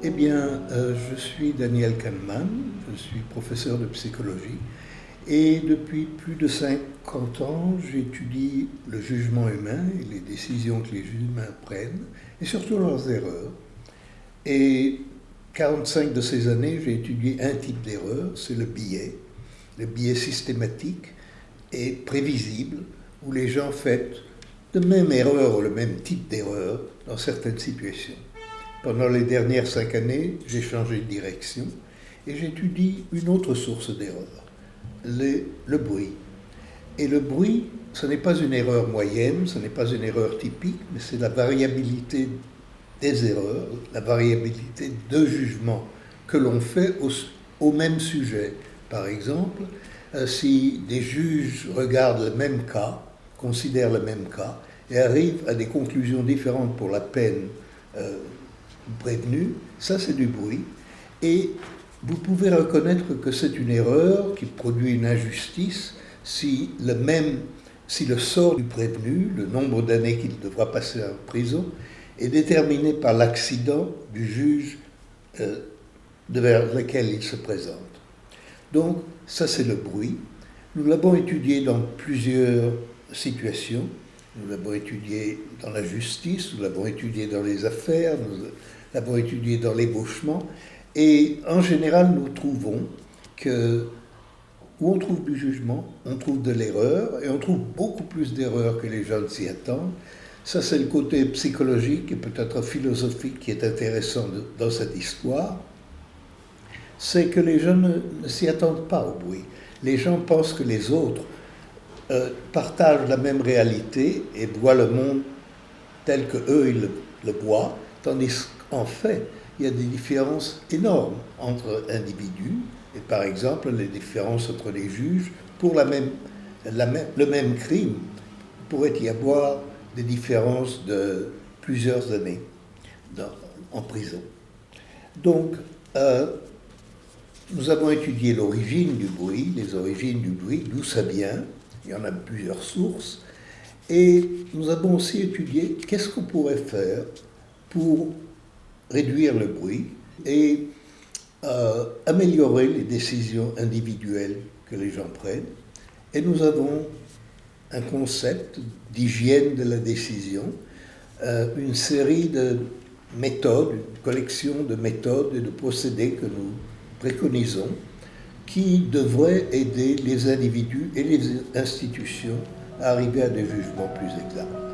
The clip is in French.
Eh bien, je suis Daniel Kahneman, je suis professeur de psychologie et depuis plus de 50 ans, j'étudie le jugement humain et les décisions que les humains prennent et surtout leurs erreurs. Et 45 de ces années, j'ai étudié un type d'erreur, c'est le biais systématique et prévisible où les gens font de même erreur ou le même type d'erreur dans certaines situations. Pendant les dernières 5 années, j'ai changé de direction et j'étudie une autre source d'erreur, le bruit. Et le bruit, ce n'est pas une erreur moyenne, ce n'est pas une erreur typique, mais c'est la variabilité des erreurs, la variabilité de jugement que l'on fait au même sujet. Par exemple, si des juges regardent le même cas, considèrent le même cas, et arrivent à des conclusions différentes pour la peine prévenu, ça c'est du bruit. Et vous pouvez reconnaître que c'est une erreur qui produit une injustice si le sort du prévenu, le nombre d'années qu'il devra passer en prison, est déterminé par l'accident du juge vers lequel il se présente. Donc ça c'est le bruit. Nous l'avons étudié dans plusieurs situations. Nous l'avons étudié dans la justice, nous l'avons étudié dans les affaires, nous l'avons étudié dans l'ébauchement. Et en général, nous trouvons que où on trouve du jugement, on trouve de l'erreur, et on trouve beaucoup plus d'erreurs que les gens ne s'y attendent. Ça, c'est le côté psychologique et peut-être philosophique qui est intéressant dans cette histoire. C'est que les gens ne s'y attendent pas au bruit. Les gens pensent que les autres partagent la même réalité et voient le monde tel qu'eux ils le voient, tandis qu'en fait, il y a des différences énormes entre individus, et par exemple, les différences entre les juges, pour le même crime, il pourrait y avoir des différences de plusieurs années en prison. Donc, nous avons étudié l'origine du bruit, les origines du bruit, d'où ça vient. Il y en a plusieurs sources. Et nous avons aussi étudié qu'est-ce qu'on pourrait faire pour réduire le bruit et améliorer les décisions individuelles que les gens prennent. Et nous avons un concept d'hygiène de la décision, une série de méthodes, une collection de méthodes et de procédés que nous préconisons qui devraient aider les individus et les institutions à arriver à des jugements plus exacts.